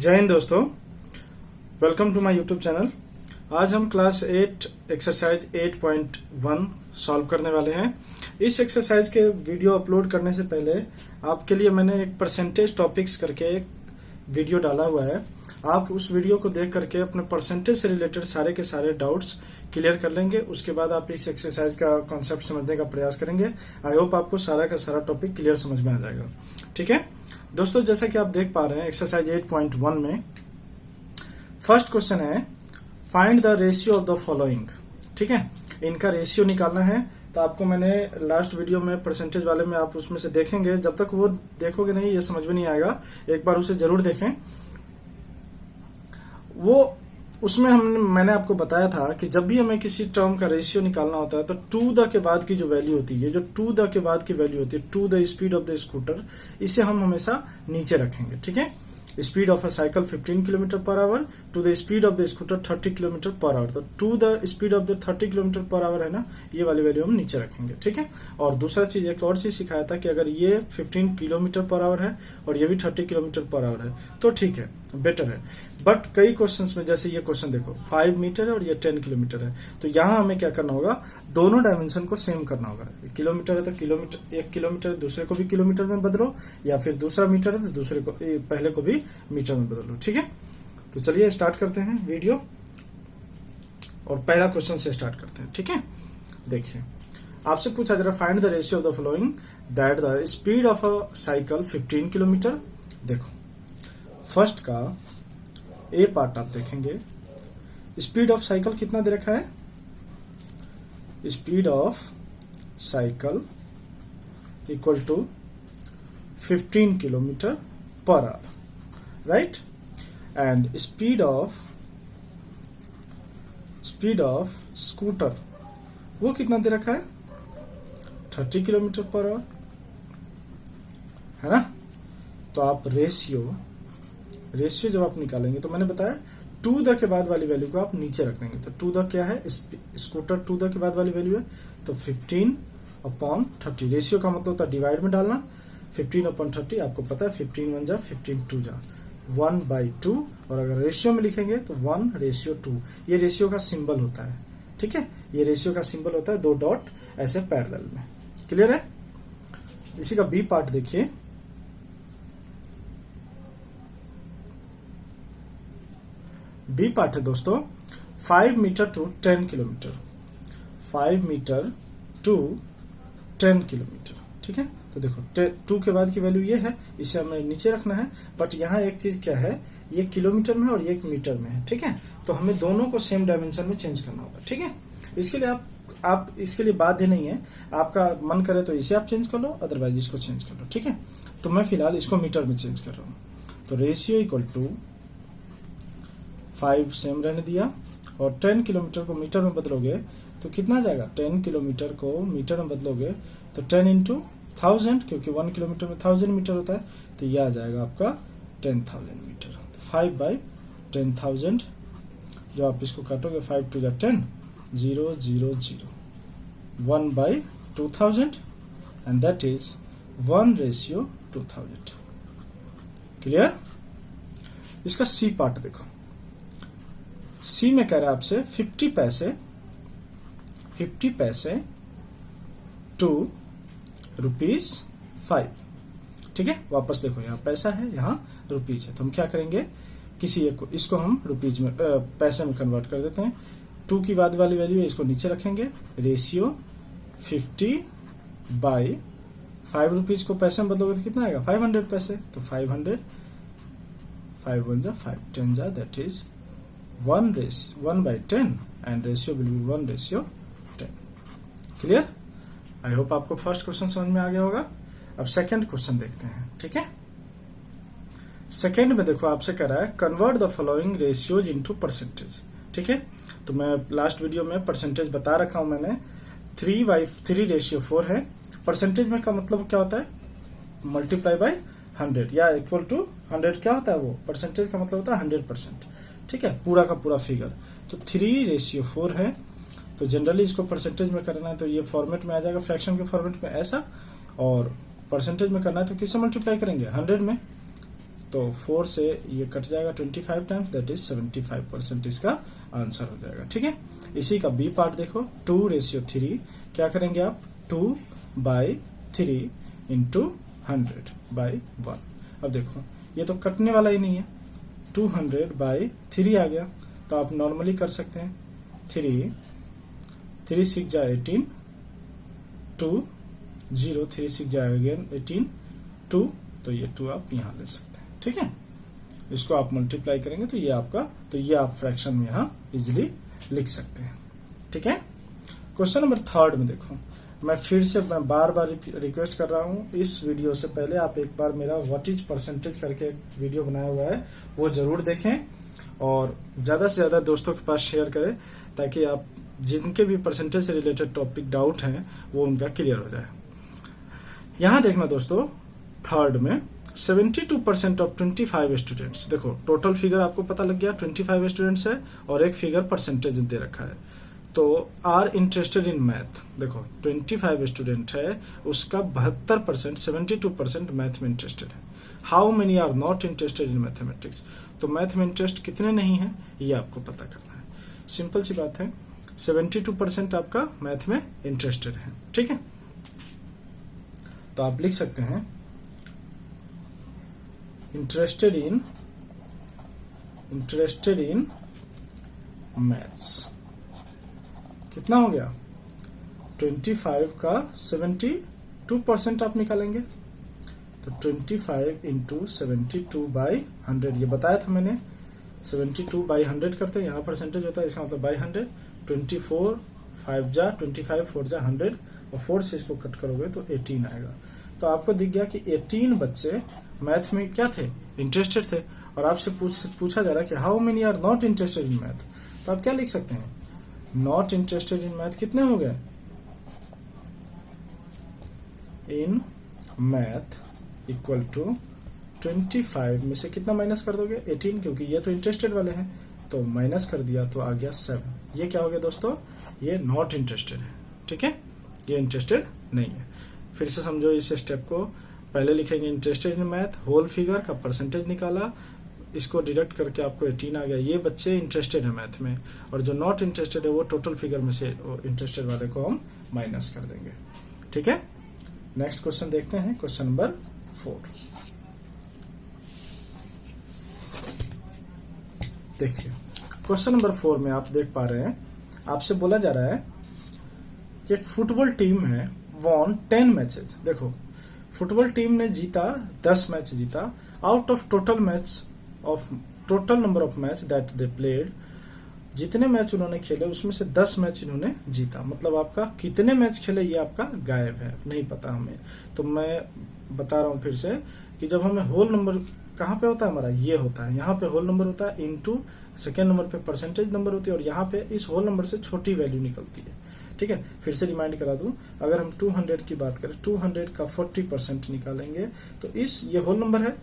जय हिंद दोस्तों, welcome to my YouTube channel. आज हम क्लास 8 एक्सरसाइज 8.1 सॉल्व करने वाले हैं। इस एक्सरसाइज के वीडियो अपलोड करने से पहले आपके लिए मैंने एक परसेंटेज टॉपिक्स करके एक वीडियो डाला हुआ है। आप उस वीडियो को देख करके अपने परसेंटेज से रिलेटेड सारे के सारे डाउट्स क्लियर कर लेंगे। उसके बाद आप इस एक्सरसाइज का कॉन्सेप्ट समझने का प्रयास करेंगे। आई होप आपको सारा का सारा टॉपिक क्लियर समझ में आ जाएगा। ठीक है दोस्तों, जैसा कि आप देख पा रहे हैं एक्सरसाइज 8.1 में फर्स्ट क्वेश्चन है find the ratio of the following. ठीक है, इनका रेशियो निकालना है। तो आपको मैंने लास्ट वीडियो में परसेंटेज वाले में आप उसमें से देखेंगे, जब तक वो देखोगे नहीं ये समझ में नहीं आएगा। एक बार उसे जरूर देखें। वो उसमें मैंने आपको बताया था कि जब भी हमें किसी टर्म का रेशियो निकालना होता है तो टू द के बाद की जो वैल्यू होती है, जो टू द के बाद की वैल्यू होती है, to the speed of the scooter, इसे हम हमेशा नीचे रखेंगे। ठीक है, speed of a cycle 15 kilometre per hour to the speed of the scooter 30 kilometre per hour. तो to the speed of the 30 kilometre per hour है ना, ये वाली वैल्यू हम नीचे रखेंगे। ठीक है, और दूसरा चीज, एक और चीज सिखाया था कि अगर ये 15 किलोमीटर पर आवर है और ये भी 30 किलोमीटर पर आवर है तो ठीक है, बेटर है। बट कई क्वेश्चंस में, जैसे ये क्वेश्चन देखो 5 मीटर है और ये 10 किलोमीटर है, तो यहां हमें क्या करना होगा, दोनों डायमेंशन को सेम करना होगा। किलोमीटर है तो किलोमीटर, एक किलोमीटर दूसरे को भी किलोमीटर में बदलो, या फिर दूसरा मीटर है तो दूसरे को, पहले को भी मीटर में बदलो। ठीक है, तो चलिए स्टार्ट करते हैं वीडियो और पहला क्वेश्चन से स्टार्ट करते हैं। ठीक है, देखिए आपसे पूछा जा रहा है find the ratio of the following that the speed of a cycle 15 kilometre. देखो फर्स्ट का ए पार्ट आप देखेंगे, स्पीड ऑफ साइकिल कितना दे रखा है, speed of cycle equal to 15 kilometre per hour, right. And speed of scooter वो कितना दे रखा है, 30 किलोमीटर पर आवर, है ना। तो आप रेशियो जब आप निकालेंगे तो मैंने बताया टू द के बाद वाली वैल्यू को आप नीचे रख देंगे। तो टू द क्या है, स्कूटर टू द के बाद वाली वैल्यू है, तो 15/30। रेशियो का मतलब होता है डिवाइड में डालना। 15/30 आपको पता है 15 1 जा 15 2 जा 1/2, और अगर रेशियो में लिखेंगे तो 1:2। ये रेशियो का सिंबल होता है। ठीक है, ये रेशियो का सिंबल होता है, दो डॉट ऐसे पैरेलल में। क्लियर है। इसी का बी पार्ट देखिए, बी पार्ट है दोस्तों 5 metre to 10 kilometre, 5 metre to 10 kilometre. ठीक है, तो देखो 2 के बाद की वैल्यू ये है, इसे हमें नीचे रखना है। बट यहाँ एक चीज क्या है, ये किलोमीटर में और ये मीटर में है। ठीक है, तो हमें दोनों को सेम डायमेंशन में चेंज करना होगा। ठीक है, इसके लिए आप इसके लिए बाध्य नहीं है, आपका मन करे तो इसे आप चेंज कर लो, अदरवाइज इसको चेंज कर लो। ठीक है, तो मैं फिलहाल इसको मीटर में चेंज कर रहा हूँ। तो रेशियो इक्वल टू 5 सेम रहने दिया, और 10 किलोमीटर को मीटर में बदलोगे तो कितना आ जाएगा, 10 किलोमीटर को मीटर में बदलोगे तो 10 इंटू 1000, क्योंकि 1 किलोमीटर में 1000 मीटर होता है, तो यह आ जाएगा आपका 10,000 मीटर। तो 5/10,000, जो आप इसको काटोगे 5 2 10, 0 0 0, 1/2000, एंड दैट इज 1:2000। क्लियर। इसका सी पार्ट देखो, सी में कह रहा है आपसे 50 पैसे टू ₹5। ठीक है, वापस देखो यहाँ पैसा है, यहाँ रुपीज है, तो हम क्या करेंगे, किसी एक को, इसको हम रुपीज में पैसे में कन्वर्ट कर देते हैं। 2 की बाद वाली वैल्यू है, इसको नीचे रखेंगे। रेशियो 50/5 रुपीज को पैसे में बदलोगे तो कितना आएगा, 500 पैसे। तो 500, 5 1 जा 5 10 जा, that is 1/10, and ratio will be 1:10। Clear. I hope आपको फर्स्ट क्वेश्चन समझ में आ गया होगा। अब सेकंड क्वेश्चन देखते हैं। ठीक है, सेकंड में देखो आपसे कह रहा है convert the following ratios into percentage. ठीक है, तो मैं लास्ट वीडियो में परसेंटेज बता रखा हूं मैंने, 3/4 है। परसेंटेज में का मतलब क्या होता है, मल्टीप्लाई बाय 100 या इक्वल टू 100 क्या होता है, वो परसेंटेज का मतलब होता है 100%। ठीक है, पूरा का पूरा फिगर। तो 3/4 है, तो जनरली इसको परसेंटेज में करना है तो ये फॉर्मेट में आ जाएगा, फ्रैक्शन के फॉर्मेट में ऐसा, और परसेंटेज में करना है तो किससे मल्टीप्लाई करेंगे, 100 में। तो 4 से ये कट जाएगा 25 टाइम्स, दैट इज 75% इसका आंसर हो जाएगा। ठीक है, इसी का बी पार्ट देखो, 2:3 क्या करेंगे आप, 2/3 इंटू 100/1। अब देखो ये तो कटने वाला ही नहीं है, 200/3 आ गया, तो आप नॉर्मली कर सकते हैं 3 6 जा 18, 2 0 3 6 जाएगा अगेन 18 2, तो ये 2 आप यहाँ ले सकते हैं। ठीक है, इसको आप मल्टीप्लाई करेंगे तो ये आपका, तो ये आप फ्रैक्शन में यहाँ इजिली लिख सकते हैं। ठीक है, क्वेश्चन नंबर 3 में देखो, मैं फिर से मैं बार बार रिक्वेस्ट कर रहा हूँ, इस वीडियो से पहले आप एक बार मेरा व्हाट इज परसेंटेज करके एक वीडियो बनाया हुआ है वो जरूर देखें और ज्यादा से ज्यादा दोस्तों के पास शेयर करें, ताकि आप जिनके भी परसेंटेज से रिलेटेड टॉपिक डाउट हैं वो उनका क्लियर हो जाए। यहाँ देखना दोस्तों, 3 में 72% ऑफ 25 स्टूडेंट्स, देखो टोटल फिगर आपको पता लग गया 25 स्टूडेंट्स है और एक फिगर परसेंटेज दे रखा है, तो आर इंटरेस्टेड इन मैथ। देखो 25 स्टूडेंट है, उसका 72% 72% मैथ में इंटरेस्टेड है। How many are not interested in mathematics, तो मैथ में इंटरेस्ट कितने नहीं है ये आपको पता करना है। सिंपल सी बात है, 72% आपका मैथ में इंटरेस्टेड है। ठीक है, तो आप लिख सकते हैं इंटरेस्टेड इन मैथ्स। कितना हो गया, 25 का 72% आप निकालेंगे, तो 25 इंटू 72/100, ये बताया था मैंने, 72/100 करते हैं, यहाँ परसेंटेज होता है, इसका मतलब बाई 100, 24 5 जा 25 4 जा 100 और 4 से इसको कट करोगे तो 18 आएगा। तो आपको दिख गया कि 18 बच्चे मैथ में क्या थे, इंटरेस्टेड थे, और आपसे पूछा जा रहा है कि how many are not interested in math, तो आप क्या लिख सकते हैं, नॉट इंटरेस्टेड इन मैथ कितने हो गए, इन मैथ इक्वल टू 25 में से कितना माइनस कर दोगे, 18, क्योंकि ये तो इंटरेस्टेड वाले हैं, तो माइनस कर दिया तो आ गया 7। ये क्या हो गया दोस्तों, ये नॉट इंटरेस्टेड है। ठीक है, ये इंटरेस्टेड नहीं है। फिर से समझो इस स्टेप को, पहले लिखेंगे interested in math, whole figure का परसेंटेज निकाला, इसको डिडक्ट करके आपको 18 आ गया। ये बच्चे इंटरेस्टेड है मैथ में, और जो नॉट इंटरेस्टेड है वो टोटल फिगर में से इंटरेस्टेड वाले को हम माइनस कर देंगे। ठीक है, नेक्स्ट क्वेश्चन देखते हैं, क्वेश्चन नंबर 4। देखिए क्वेश्चन नंबर 4 में आप देख पा रहे हैं, आपसे बोला जा रहा है कि एक फुटबॉल टीम है वॉन 10 मैचेस। देखो फुटबॉल टीम ने जीता 10 मैच जीता, out of total number of match that they played, जितने मैच उन्होंने खेले उसमें से 10 मैच इन्होंने जीता। मतलब आपका कितने मैच खेले ये आपका गायब है, नहीं पता हमें। तो मैं बता रहा हूं फिर से कि जब हमें होल नंबर कहाँ पे होता है हमारा, ये होता है, यहाँ पे होल नंबर होता है इनटू सेकेंड नंबर पे परसेंटेज नंबर होती है, और यहाँ पे इस होल नंबर से छोटी वैल्यू निकलती है। ठीक है, फिर से रिमाइंड करा दूं, अगर हम 200 की बात करें, 200 का 40% निकालेंगे तो इस, ये होल नंबर है,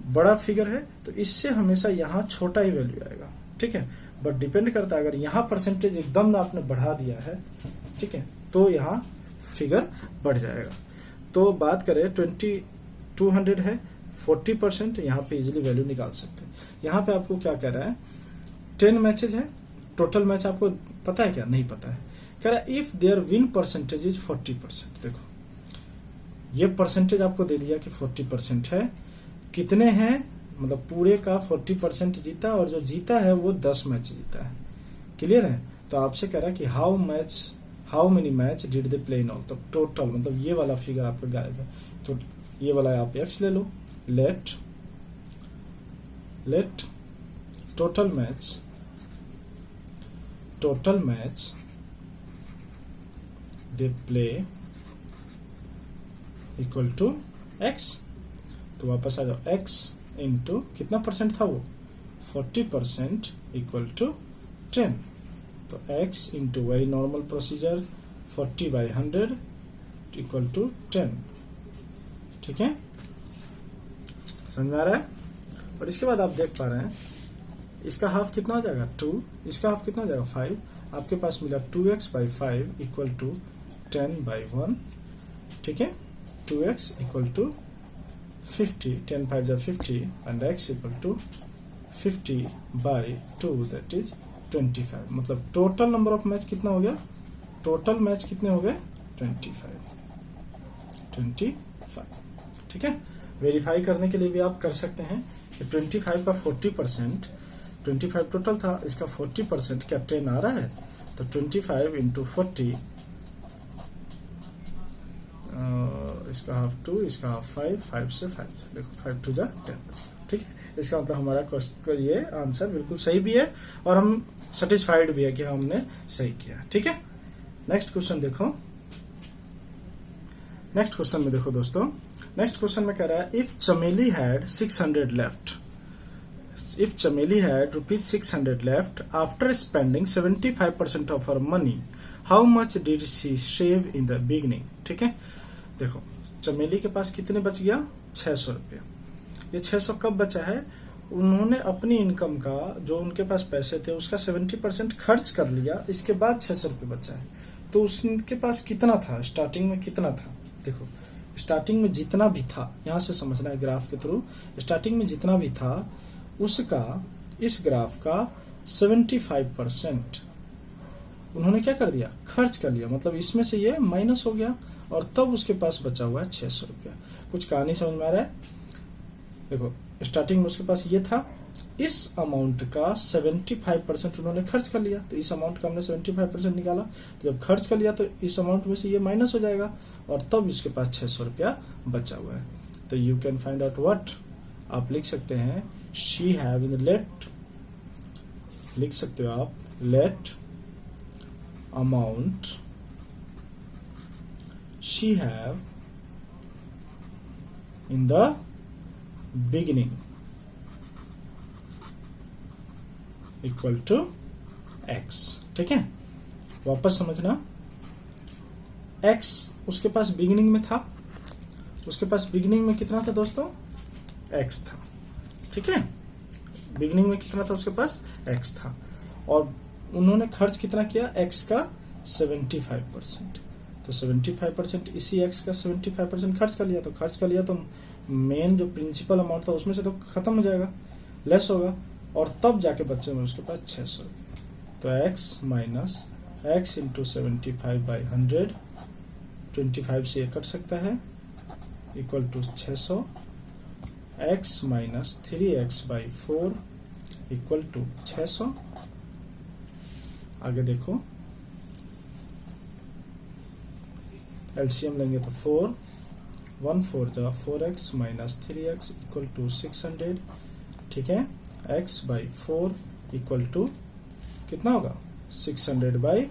बड़ा फिगर है, तो इससे हमेशा यहाँ छोटा ही वैल्यू आएगा। ठीक है, बट डिपेंड करता है, अगर यहाँ परसेंटेज एकदम आपने बढ़ा दिया है, ठीक है, तो यहाँ फिगर बढ़ जाएगा। तो बात करें 200 है, 40%, यहाँ पे इजिली वैल्यू निकाल सकते हैं। यहाँ पे आपको क्या कह रहा है, 10 मैचेज है, टोटल मैच आपको पता है क्या, नहीं पता है। कह रहा है if their win percentage is 40%। देखो ये परसेंटेज आपको दे दिया कि 40% है, कितने हैं, मतलब पूरे का 40% जीता, और जो जीता है वो 10 मैच जीता है। क्लियर है, तो आपसे कह रहा है कि how many match did they play in all, तो टोटल, मतलब ये वाला फिगर आपका गायब है, तो ये वाला आप x ले लो, let total match they play equal to x, तो वापस आ जाओ, x इंटू कितना परसेंट था वो, 40% इक्वल टू 10, तो x इंटू वही नॉर्मल प्रोसीजर 40/100 इक्वल टू 10। ठीक है, समझ में आ रहा है। और इसके बाद आप देख पा रहे हैं इसका हाफ कितना हो जाएगा 2, इसका हाफ कितना हो जाएगा 5, आपके पास मिला 2x/5 इक्वल टू 10/1। ठीक है, 2x इक्वल टू 50, 10 5 जा 50 and x equal to 50 by 2 that is 25। मतलब टोटल नंबर ऑफ मैच कितना हो गया, टोटल मैच कितने हो गए 25। ठीक है। वेरीफाई करने के लिए भी आप कर सकते हैं कि 25 का 40%, 25 टोटल था, इसका 40% क्या 10 आ रहा है, तो 25 इंटू 40, इसका हाफ 2, इसका हाफ 5, 5 से 5, देखो 5 2 जा 10। ठीक है, इसका मतलब हमारा क्वेश्चन ये आंसर बिल्कुल सही भी है और हम सेटिस्फाइड भी है कि हमने सही किया। ठीक है, नेक्स्ट क्वेश्चन देखो। नेक्स्ट क्वेश्चन में देखो दोस्तों, नेक्स्ट क्वेश्चन में कह रहा है इफ चमेली हैड 600 लेफ्ट, इफ चमेली had ₹600 left after spending 75% of her money, how much did she save in the beginning. ठीक है, देखो चमेली के पास कितने बच गया, 600 रुपया। ये 600 कब बचा है, उन्होंने अपनी इनकम का जो उनके पास पैसे थे उसका 70% खर्च कर लिया, इसके बाद 600 रुपये बचा है। तो उसके पास कितना था, स्टार्टिंग में कितना था, देखो स्टार्टिंग में जितना भी था, यहां से समझना है ग्राफ के थ्रू, स्टार्टिंग में जितना भी था उसका इस ग्राफ का 75% उन्होंने क्या कर दिया, खर्च कर लिया। मतलब इसमें से ये माइनस हो गया और तब उसके पास बचा हुआ है 600 रुपया। कुछ कहानी समझ में आ रहा है, देखो स्टार्टिंग में उसके पास ये था, इस अमाउंट का 75% उन्होंने खर्च कर लिया, तो इस अमाउंट का हमने 75% निकाला, तो जब खर्च कर लिया तो इस अमाउंट में से ये माइनस हो जाएगा और तब उसके पास 600 रुपया बचा हुआ है। तो you can find out what, आप लिख सकते हैं शी हैव इन लेट, लिख सकते हो आप let amount she have in the beginning equal to x। ठीक है, वापस समझना, x उसके पास बिगिनिंग में था, उसके पास बिगिनिंग में कितना था दोस्तों, x था। ठीक है, बिगिनिंग में कितना था उसके पास, x था, और उन्होंने खर्च कितना किया, x का 75%। तो 75% इसी x का 75% खर्च कर लिया, तो खर्च कर लिया तो मेन जो प्रिंसिपल अमाउंट था उसमें से तो खत्म हो जाएगा, लेस होगा, और तब जाके बच्चे में उसके पास 600 रुपये। तो x minus x into 75 by 100, 25 से ये कट सकता है, equal to 600, x minus 3x by 4 equal to 600। आगे देखो एलसीएम लेंगे तो 4 1 4 जा 4x minus 3x equal to 600। ठीक है, x बाई 4 इक्वल टू कितना होगा, 600 बाई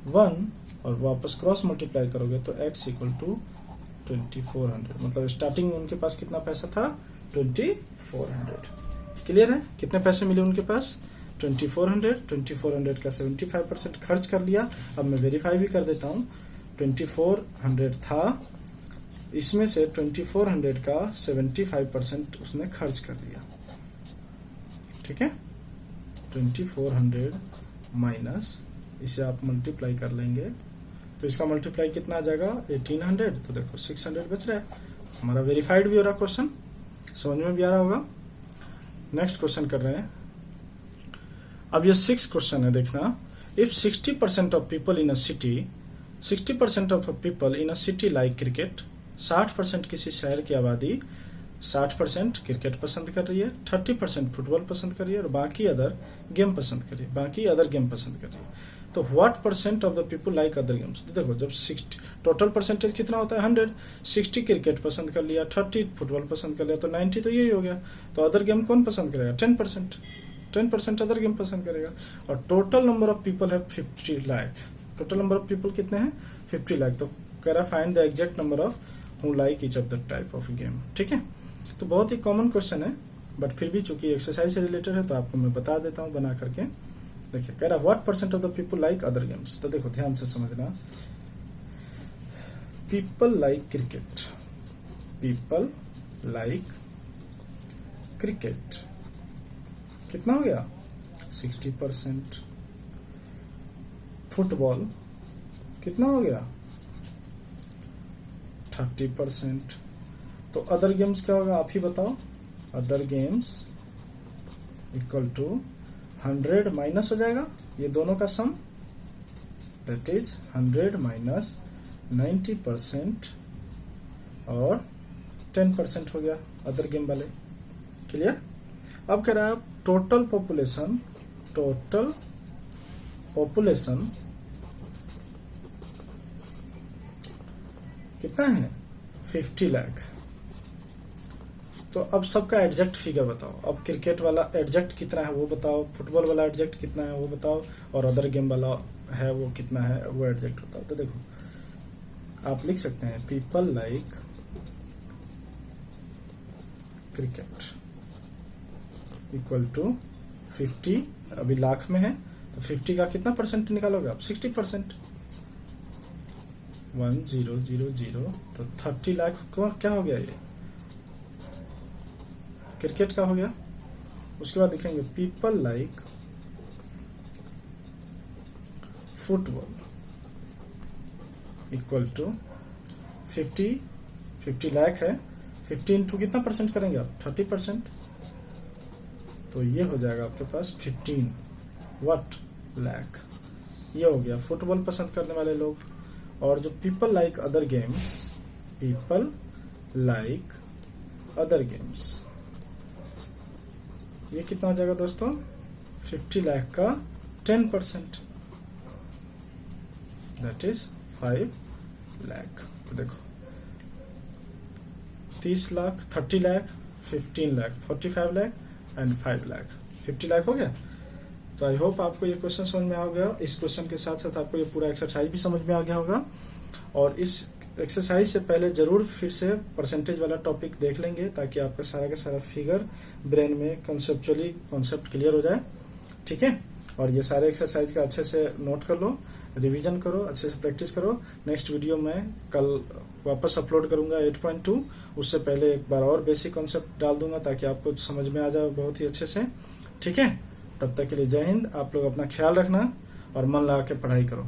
1, और वापस क्रॉस मल्टीप्लाई करोगे तो x इक्वल टू 2400। मतलब स्टार्टिंग में उनके पास कितना पैसा था, 2400। क्लियर है, कितने पैसे मिले उनके पास, 2400 का 75% खर्च कर लिया। अब मैं वेरीफाई भी कर देता हूँ, 2400 था, इसमें से 2400 का 75% उसने खर्च कर लिया। ठीक है, 2400 माइनस, इसे आप मल्टीप्लाई कर लेंगे तो इसका मल्टीप्लाई कितना आ जाएगा, 1800। तो देखो 600 बच रहा है, हमारा वेरीफाइड भी हो रहा क्वेश्चन, समझ में भी आ रहा होगा। नेक्स्ट क्वेश्चन कर रहे हैं, अब ये 6 क्वेश्चन है, देखना। If 60% of people in a city, 60% of people in a city like cricket, 60% किसी शहर की आबादी 60% क्रिकेट पसंद कर रही है, 30% फुटबॉल पसंद कर रही है और बाकी अदर गेम पसंद कर रही है, बाकी अदर गेम पसंद कर रही है। तो what percent of the people like other games. देखो जब 60 टोटल परसेंटेज कितना होता है 100, 60 क्रिकेट पसंद कर लिया, 30 फुटबॉल पसंद कर लिया, तो 90 तो यही हो गया। तो अदर गेम कौन पसंद करेगा, 10% अदर गेम पसंद करेगा। और टोटल नंबर ऑफ पीपल है 50 lakh, total number of people कितने हैं 50 लाख। तो कह रहा find the exact number of who like each of the type of game. ठीक है, तो बहुत ही कॉमन क्वेश्चन है, बट फिर भी चूंकि एक्सरसाइज से रिलेटेड है तो आपको मैं बता देता हूँ बना करके। देखिए कह रहा what percent of the people like other games. तो देखो ध्यान से समझना, people like cricket, people like cricket कितना हो गया 60%। फुटबॉल कितना हो गया 30%। तो अदर गेम्स क्या होगा, आप ही बताओ। Other games equal to 100 minus हो जाएगा ये दोनों का सम, दैट इज 100 माइनस 90% और 10% हो गया अदर गेम वाले। क्लियर। अब कह रहा है टोटल पॉपुलेशन कितना है 50 लाख। तो अब सबका एग्जैक्ट फिगर बताओ। अब क्रिकेट वाला एग्जैक्ट कितना है वो बताओ, फुटबॉल वाला एग्जैक्ट कितना है वो बताओ, और अदर गेम वाला है वो कितना है वो एग्जैक्ट बताओ। तो देखो आप लिख सकते हैं people like cricket equal to 50, अभी लाख में है तो 50 का कितना परसेंट निकालोगे आप, 60%। 1000 तो 30 लाख को क्या हो गया, ये क्रिकेट का हो गया। उसके बाद देखेंगे people like football equal to 50 lakh है, 50 इंटू कितना परसेंट करेंगे आप, 30%। तो ये हो जाएगा आपके पास 15 लाख। ये हो गया फुटबॉल पसंद करने वाले लोग। और जो पीपल लाइक अदर गेम्स, ये कितना हो जाएगा दोस्तों, 50 लाख का 10%, दैट इज 5 लाख। तो देखो 30 लाख, 30 लाख, 15 लाख, 45 लाख एंड 5 लाख, 50 लाख हो गया। तो आई होप आपको ये क्वेश्चन समझ में आ गया। इस क्वेश्चन के साथ साथ आपको ये पूरा एक्सरसाइज भी समझ में आ गया होगा। और इस एक्सरसाइज से पहले जरूर फिर से परसेंटेज वाला टॉपिक देख लेंगे, ताकि आपका सारा का सारा फिगर ब्रेन में कॉन्सेप्ट क्लियर हो जाए। ठीक है। और ये सारे एक्सरसाइज का अच्छे से नोट कर लो, रिवीजन करो, अच्छे से प्रैक्टिस करो। नेक्स्ट वीडियो में कल वापस अपलोड करूंगा 8.2। उससे पहले एक बार और बेसिक कॉन्सेप्ट डाल दूंगा ताकि आपको समझ में आ जाए बहुत ही अच्छे से। ठीक है। तब तक के लिए जय हिंद। आप लोग अपना ख्याल रखना और मन लगा के पढ़ाई करो।